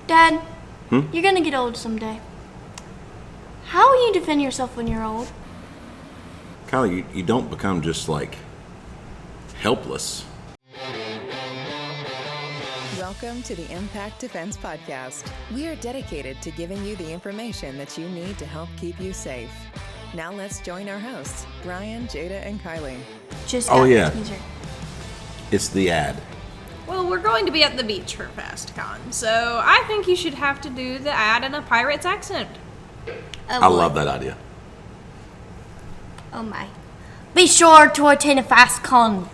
Dad, you're gonna get old someday. How will you defend yourself when you're old? Kylie, you don't become just like helpless. Welcome to the Impact Defense Podcast. We are dedicated to giving you the information that you need to help keep you safe. Now let's join our hosts, Brian, Jada, and Kylie. It's the ad. Well, we're going to be at the beach for FastCon, so I think you should have to do the ad in a pirate's accent. I love that idea. Oh my. Be sure to attend a FastCon.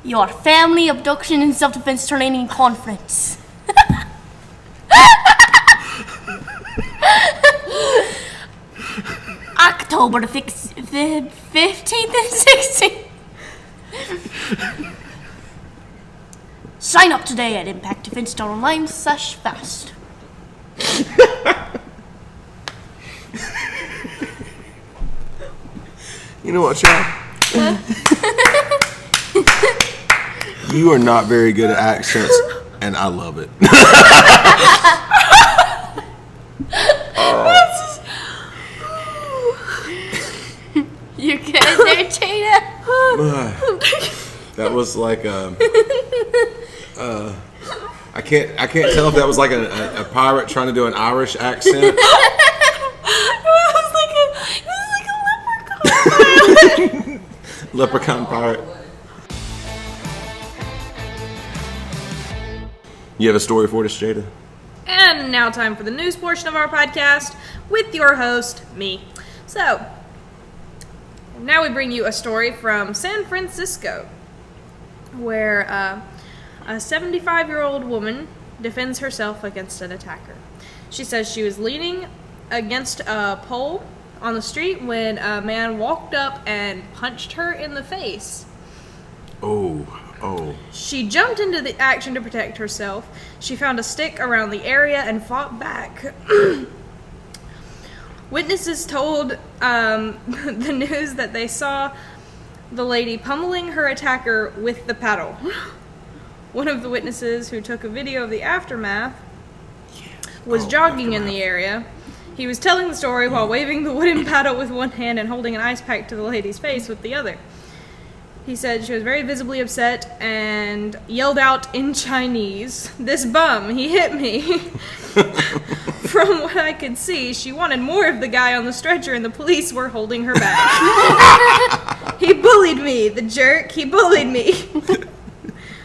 Your Family Abduction and Self-Defense Training Conference. October the 15th and 16th. Sign up today at impactdefense.online/fast. You know what, Chad? You are not very good at accents, and I love it. You good there, Jada? That was like I can't tell if that was like a pirate trying to do an Irish accent. It was like a leprechaun. Leprechaun pirate. You have a story for us, Jada? And now time for the news portion of our podcast with your host, me. So, now we bring you a story from San Francisco, where a 75-year-old woman defends herself against an attacker. She says she was leaning against a pole on the street when a man walked up and punched her in the face. Oh. She jumped into the action to protect herself. She found a stick around the area and fought back. Witnesses told the news that they saw the lady pummeling her attacker with the paddle. One of the witnesses, who took a video of the aftermath, was jogging in the area. He was telling the story while waving the wooden paddle with one hand and holding an ice pack to the lady's face with the other. He said she was very visibly upset and yelled out in Chinese, "This bum, he hit me." From what I could see, she wanted more of the guy on the stretcher and the police were holding her back. "He bullied me, the jerk, he bullied me."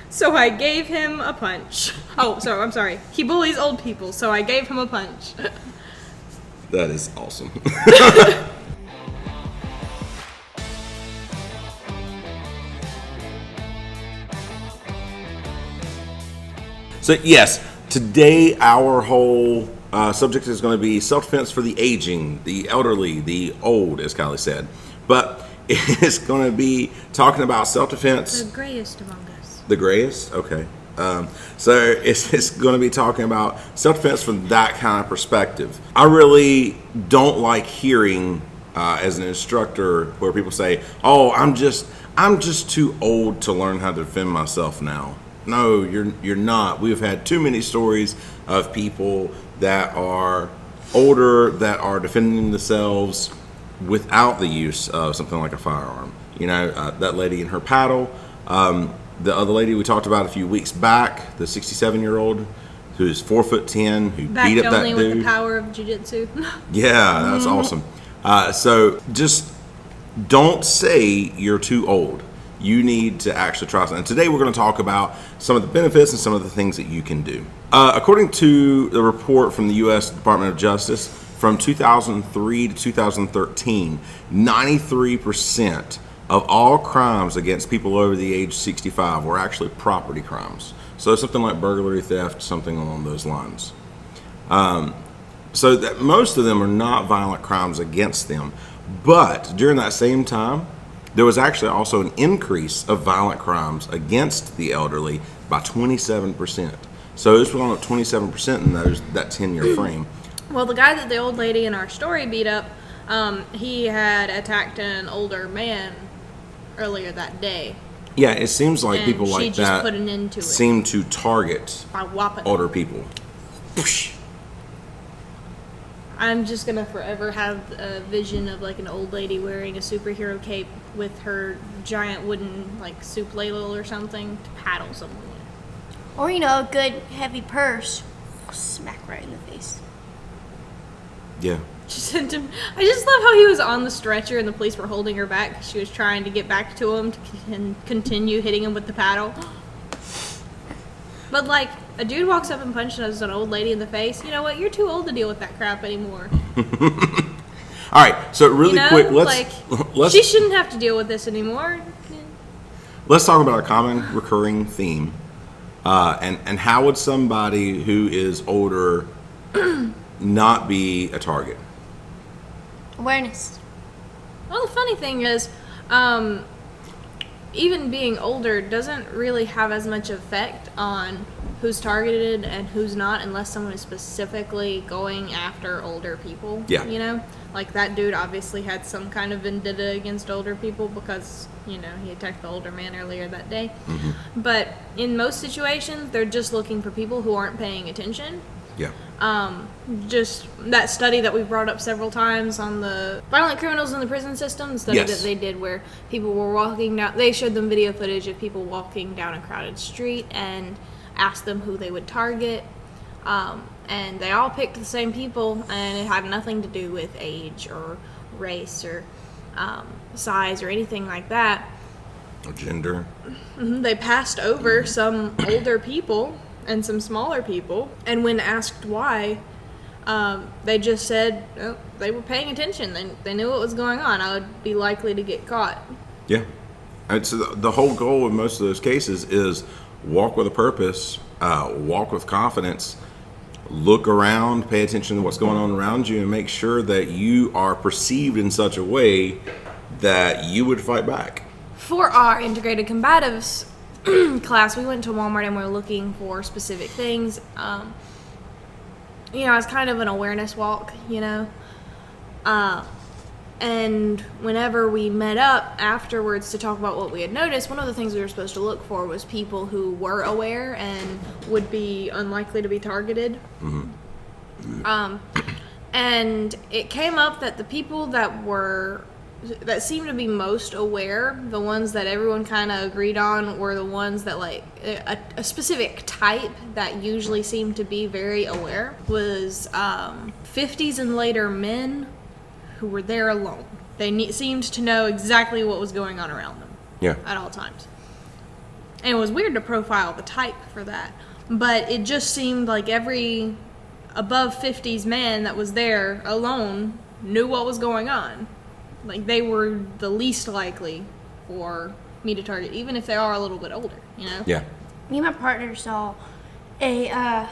So I gave him a punch. I'm sorry. He bullies old people, so I gave him a punch. That is awesome. So yes, today our whole subject is going to be self-defense for the aging, the elderly, the old, as Kylie said. But it's going to be talking about self-defense. The grayest among us. The grayest? Okay. So it's going to be talking about self-defense from that kind of perspective. I really don't like hearing as an instructor where people say, "Oh, I'm just too old to learn how to defend myself now." No, you're not. We've had too many stories of people that are older that are defending themselves without the use of something like a firearm. You know, that lady in her paddle. The other lady we talked about a few weeks back, the 67-year-old who's 4'10", who Backed beat up that only dude. with the power of jiu-jitsu. Yeah, that's awesome. So just don't say you're too old. You need to actually try something. And today we're going to talk about some of the benefits and some of the things that you can do. According to the report from the U.S. Department of Justice, from 2003 to 2013, 93% of all crimes against people over the age 65 were actually property crimes. So something like burglary, theft, something along those lines. So that most of them are not violent crimes against them. But during that same time, there was actually also an increase of violent crimes against the elderly by 27%. So it's gone up 27% in that 10-year frame. Well, the guy that the old lady in our story beat up, he had attacked an older man earlier that day. Yeah, it seems like And people she like just that put an end to it. seem to target By whopping. older people. I'm just gonna forever have a vision of like an old lady wearing a superhero cape with her giant wooden like soup ladle or something to paddle someone with. Or, a good heavy purse. Smack right in the face. Yeah. She sent him. I just love how he was on the stretcher and the police were holding her back. She was trying to get back to him to continue hitting him with the paddle. But like a dude walks up and punches an old lady in the face. You know what? You're too old to deal with that crap anymore. All right, so really quick, let's she shouldn't have to deal with this anymore. let's talk about a common recurring theme, and how would somebody who is older not be a target? Awareness. Well, the funny thing is, even being older doesn't really have as much effect on who's targeted and who's not unless someone is specifically going after older people. Yeah. Like that dude obviously had some kind of vendetta against older people because, he attacked the older man earlier that day. Mm-hmm. But in most situations, they're just looking for people who aren't paying attention. Yeah. Just that study that we've brought up several times on the violent criminals in the prison system, the study Yes. that they did where people were walking down, they showed them video footage of people walking down a crowded street and asked them who they would target. And they all picked the same people, and it had nothing to do with age or race or size or anything like that. Or gender. They passed over some older people and some smaller people, and when asked why, they just said they were paying attention. They knew what was going on. I would be likely to get caught. Yeah. And so the whole goal in most of those cases is walk with a purpose, walk with confidence, look around, pay attention to what's going on around you, and make sure that you are perceived in such a way that you would fight back. For our integrated combatives class, we went to Walmart and we were looking for specific things. It's kind of an awareness walk, and whenever we met up afterwards to talk about what we had noticed, one of the things we were supposed to look for was people who were aware and would be unlikely to be targeted. Mm-hmm. And it came up that the people that seemed to be most aware, the ones that everyone kind of agreed on, were the ones that a specific type that usually seemed to be very aware was 50s and later men who were there alone. They seemed to know exactly what was going on around them. Yeah. At all times. And it was weird to profile the type for that, but it just seemed like every above 50s man that was there alone knew what was going on. Like, they were the least likely for me to target, even if they are a little bit older, Yeah. Me and my partner saw a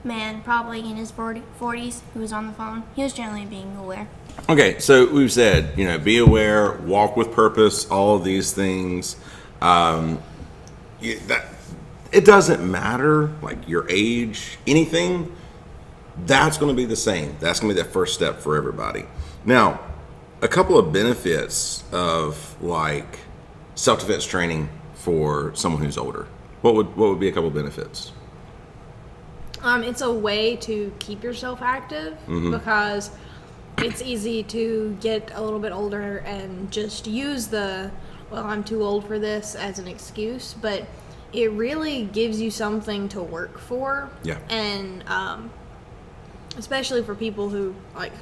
man, probably in his 40s, who was on the phone. He was generally being aware. Okay, so we've said, be aware, walk with purpose, all of these things. It doesn't matter, like your age, anything. That's going to be the same. That's going to be that first step for everybody. Now, a couple of benefits of like self-defense training for someone who's older. What would be a couple of benefits? It's a way to keep yourself active because it's easy to get a little bit older and just use I'm too old for this as an excuse, but it really gives you something to work for. Yeah. And especially for people who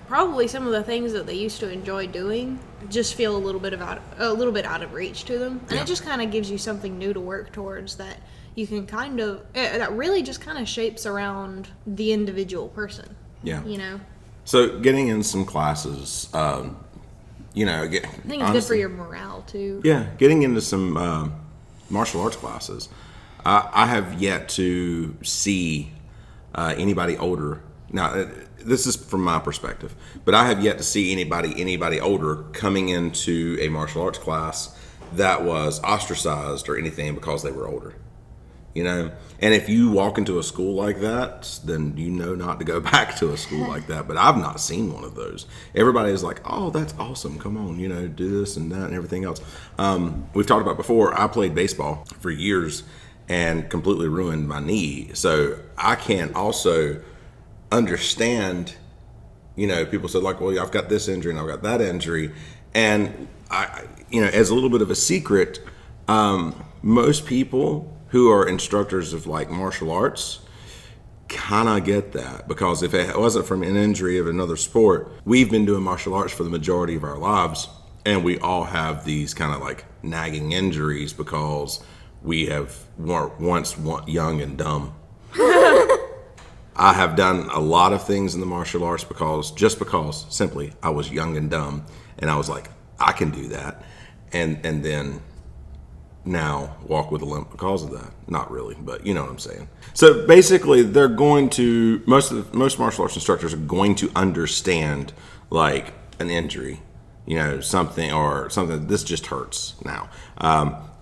probably some of the things that they used to enjoy doing just feel a little bit out of reach to them, and it just kind of gives you something new to work towards that you can that really just kind of shapes around the individual person. Yeah. So So getting in some classes, I think it's good for your morale too. Yeah, getting into some martial arts classes. I have yet to see anybody older. Now, this is from my perspective, but I have yet to see anybody older coming into a martial arts class that was ostracized or anything because they were older. you know. And if you walk into a school like that, then you know not to go back to a school like that. But I've not seen one of those. Everybody is like, oh, that's awesome. Come on, you know, do this and that and everything else. We've talked about before, I played baseball for years and completely ruined my knee. So I can also understand, you know, people said like, well, I've got this injury and I've got that injury. And I, you know, as a little bit of a secret, most people who are instructors of like martial arts kind of get that, because if it wasn't from an injury of another sport, we've been doing martial arts for the majority of our lives, and we all have these kind of like nagging injuries because we were once young and dumb. I have done a lot of things in the martial arts because simply I was young and dumb, and I was like, I can do that, and then now walk with a limp because of that. Not really, but you know what I'm saying. So basically, they're going to most martial arts instructors are going to understand like an injury, you know, something this just hurts now,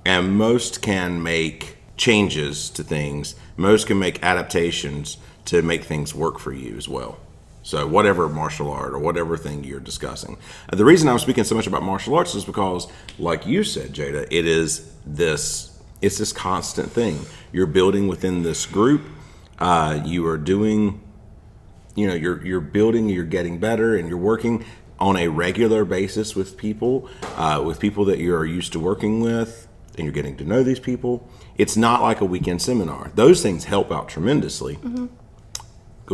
and most can make changes to things. Most can make adaptations to make things work for you as well. So whatever martial art or whatever thing you're discussing. The reason I'm speaking so much about martial arts is because, like you said, Jada, it's this constant thing. You're building within this group. You are doing, you know, you're building, you're getting better, and you're working on a regular basis with people that you're used to working with, and you're getting to know these people. It's not like a weekend seminar. Those things help out tremendously. Mm-hmm.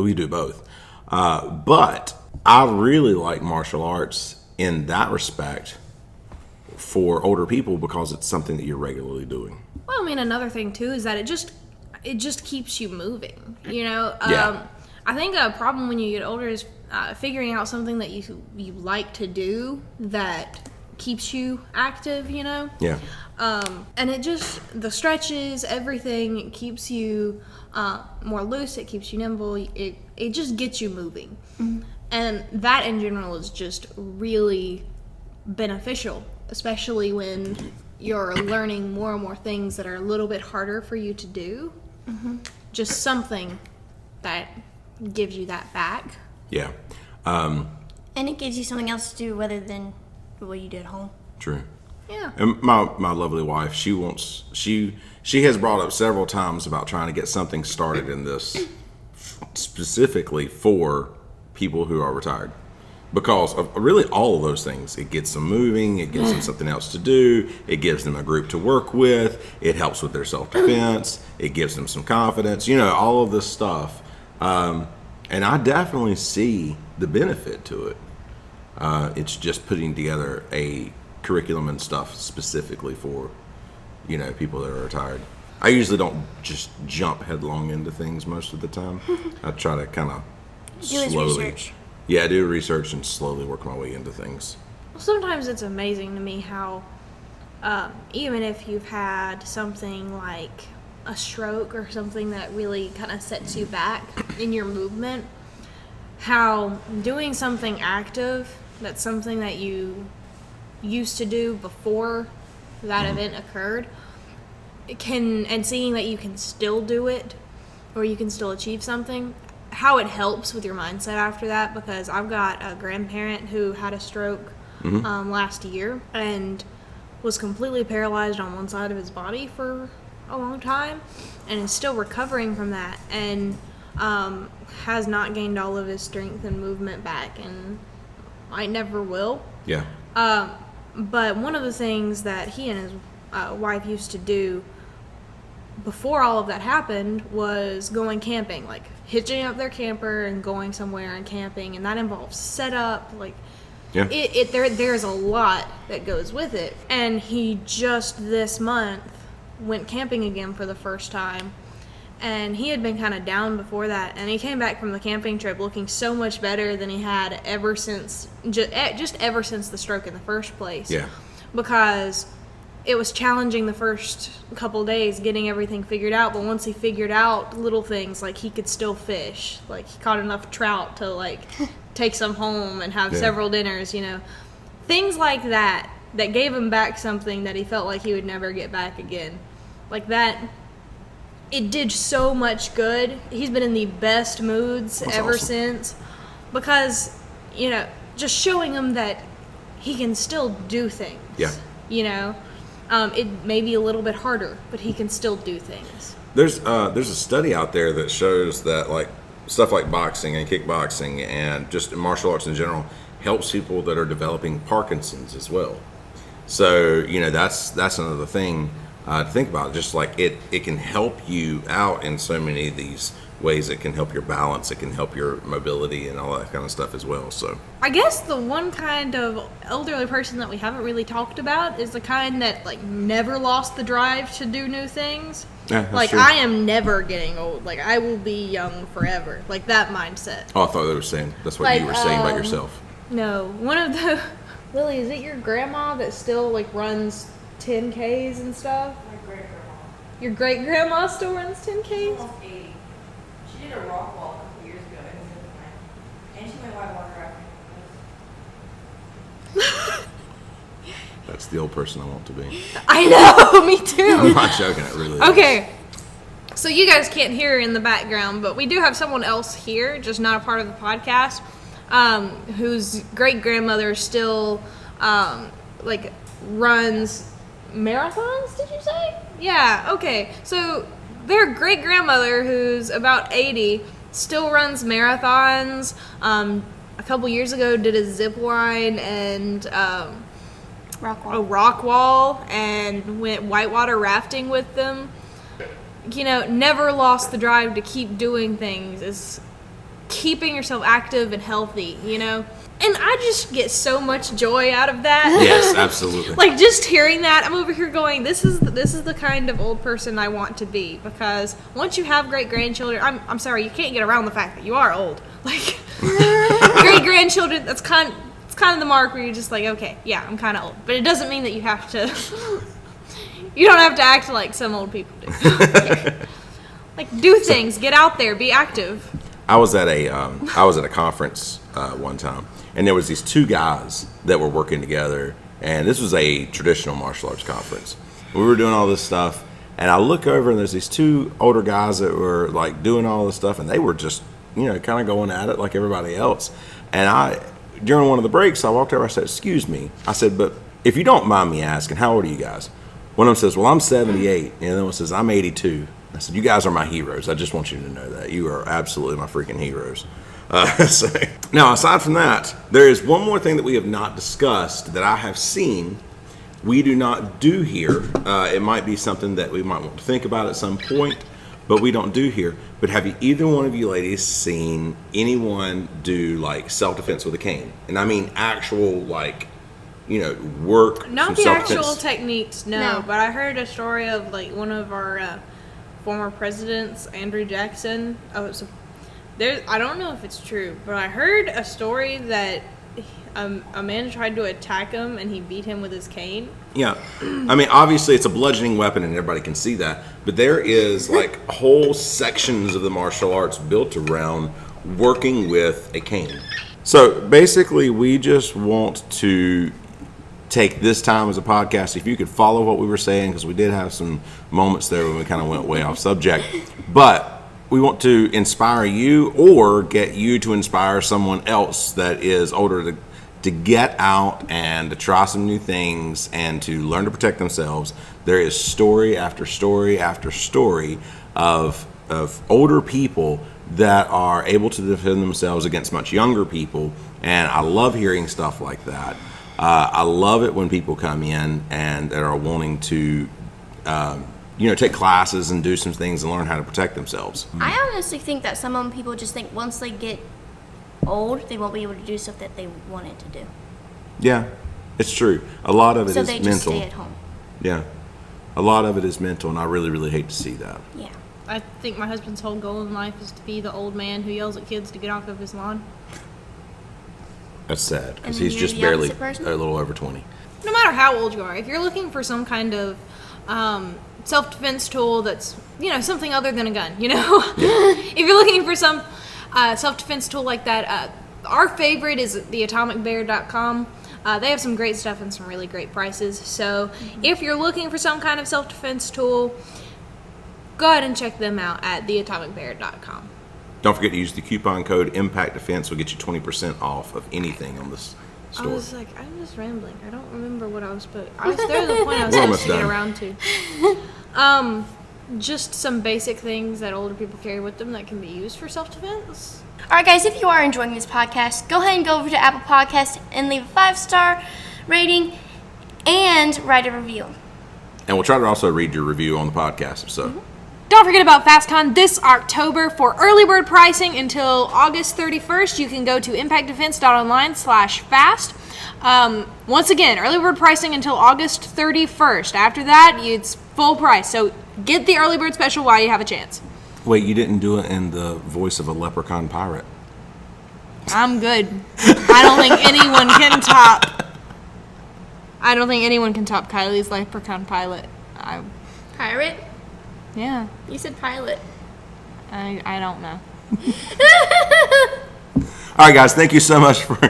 We do both. But I really like martial arts in that respect for older people because it's something that you're regularly doing. Well, I mean, another thing too is that it just keeps you moving. You know, I think a problem when you get older is figuring out something that you like to do that keeps you active. You know. Yeah. And it just, the stretches, everything, it keeps you more loose, it keeps you nimble, it just gets you moving. Mm-hmm. And that in general is just really beneficial, especially when you're learning more and more things that are a little bit harder for you to do. Mm-hmm. Just something that gives you that back. Yeah. And it gives you something else to do rather than what you did at home. True. Yeah. And my lovely wife, she has brought up several times about trying to get something started in this specifically for people who are retired, because of really all of those things. It gets them moving, it gives them something else to do, it gives them a group to work with, it helps with their self-defense, it gives them some confidence, you know, all of this stuff. And I definitely see the benefit to it. It's just putting together a curriculum and stuff specifically for, you know, people that are retired. I usually don't just jump headlong into things most of the time. I try to kind of slowly, do research and slowly work my way into things. Well, sometimes it's amazing to me how even if you've had something like a stroke or something that really kind of sets you back in your movement, how doing something active, that's something that you used to do before that event occurred, and seeing that you can still do it or you can still achieve something, how it helps with your mindset after that. Because I've got a grandparent who had a stroke last year and was completely paralyzed on one side of his body for a long time and is still recovering from that, and has not gained all of his strength and movement back, and I never will. Yeah. But one of the things that he and his wife used to do before all of that happened was going camping, like hitching up their camper and going somewhere and camping, and that involves setup, like there's a lot that goes with it. And he just this month went camping again for the first time, and he had been kind of down before that, and he came back from the camping trip looking so much better than he had ever since ever since the stroke in the first place. Yeah. Because it was challenging the first couple of days getting everything figured out, but once he figured out little things, like he could still fish, like he caught enough trout to like take some home and have several dinners, you know, things like that gave him back something that he felt like he would never get back again. Like that, it did so much good. He's been in the best moods That's ever awesome. since, because, you know, just showing him that he can still do things. Yeah. You know, it may be a little bit harder, but he can still do things. There's a study out there that shows that like stuff like boxing and kickboxing and just martial arts in general helps people that are developing Parkinson's as well. So, you know, that's another thing to think about. Just like it can help you out in so many of these ways. It can help your balance. It can help your mobility and all that kind of stuff as well. So I guess the one kind of elderly person that we haven't really talked about is the kind that like never lost the drive to do new things. yeah, that's Like, true. I am never getting old. Like, I will be young forever. Like, that mindset. Oh, I thought they were saying that's what Like, you were saying about yourself. No, one of the... Lily, is it your grandma that still, like, runs 10Ks and stuff? My great-grandma. Your great-grandma still runs 10Ks? Almost 80. She did a rock wall a couple years ago. It was in the And she went whitewater rafting. That's the old person I want to be. I know, me too. I'm not joking. It really is. Okay, so you guys can't hear her in the background, but we do have someone else here, just not a part of the podcast, whose great-grandmother still, like, runs marathons, did you say? Yeah, okay. So their great-grandmother, who's about 80, still runs marathons. A couple years ago did a zip line and Rock a wall. rock wall and went whitewater rafting with them. You know, never lost the drive to keep doing things. Is keeping yourself active and healthy, you know? And I just get so much joy out of that. Yes, absolutely. Like, just hearing that, I'm over here going, this is the kind of old person I want to be, because once you have great grandchildren, I'm sorry, you can't get around the fact that you are old. Like, great grandchildren, it's kind of the mark where you're just like, okay, yeah, I'm kind of old, but it doesn't mean that you have to. You don't have to act like some old people do. Like, do things, get out there, be active. I was at a conference one time, and there was these two guys that were working together, and this was a traditional martial arts conference. We were doing all this stuff, and I look over, and there's these two older guys that were like doing all this stuff, and they were just, you know, kind of going at it like everybody else. And during one of the breaks, I walked over, I said, "Excuse me," I said, "but if you don't mind me asking, how old are you guys?" One of them says, "Well, I'm 78," and the other one says, "I'm 82." I said, "You guys are my heroes. I just want you to know that. You are absolutely my freaking heroes." So, now, aside from that, there is one more thing that we have not discussed that I have seen we do not do here. It might be something that we might want to think about at some point, but we don't do here. But have you, either one of you ladies, seen anyone do, like, self-defense with a cane? And I mean actual, like, you know, work. Not some the self-defense. actual techniques, no, No. but I heard a story of, like, one of our former presidents, Andrew Jackson. I don't know if it's true, but I heard a story that a man tried to attack him and he beat him with his cane. Yeah. I mean, obviously it's a bludgeoning weapon and everybody can see that, but there is like whole sections of the martial arts built around working with a cane. So basically we just want to take this time as a podcast. If you could follow what we were saying, because we did have some moments there when we kind of went way off subject, but we want to inspire you or get you to inspire someone else that is older to get out and to try some new things and to learn to protect themselves. There is story after story after story of older people that are able to defend themselves against much younger people, and I love hearing stuff like that. I love it when people come in and that are wanting to take classes and do some things and learn how to protect themselves. I honestly think that some of them people just think once they get old, they won't be able to do stuff that they wanted to do. Yeah, it's true. A lot of it So is they mental. just stay at home. Yeah, a lot of it is mental, and I really, really hate to see that. Yeah. I think my husband's whole goal in life is to be the old man who yells at kids to get off of his lawn. That's sad because And he's you're just the barely opposite person? a little over 20. No matter how old you are, if you're looking for some kind of self-defense tool that's, something other than a gun, if you're looking for some self-defense tool like that, our favorite is theatomicbear.com. They have some great stuff and some really great prices. So if you're looking for some kind of self-defense tool, go ahead and check them out at theatomicbear.com. Don't forget to use the coupon code Impact Defense. Will get you 20% off of anything on this store. I was like, I'm just rambling. I don't remember what I was supposed. There was a point I was We're supposed to get almost around to. Just some basic things that older people carry with them that can be used for self-defense. All right, guys, if you are enjoying this podcast, go ahead and go over to Apple Podcasts and leave a 5-star rating and write a review. And we'll try to also read your review on the podcast. So. Mm-hmm. Don't forget about FastCon this October. For early bird pricing until August 31st, you can go to impactdefense.online/fast. Once again, early bird pricing until August 31st. After that, it's full price. So get the early bird special while you have a chance. Wait, you didn't do it in the voice of a leprechaun pirate. I'm good. I don't think anyone can top Kylie's leprechaun pilot. Pirate? Yeah, You said pilot. I don't know. All right, guys. Thank you so much for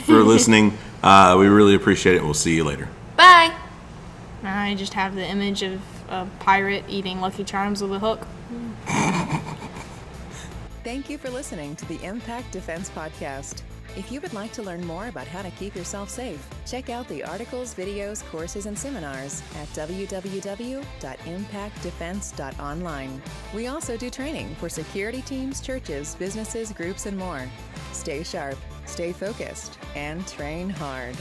listening. We really appreciate it. We'll see you later. Bye. I just have the image of a pirate eating Lucky Charms with a hook. Thank you for listening to the Impact Defense Podcast. If you would like to learn more about how to keep yourself safe, check out the articles, videos, courses, and seminars at www.impactdefense.online. We also do training for security teams, churches, businesses, groups, and more. Stay sharp, stay focused, and train hard.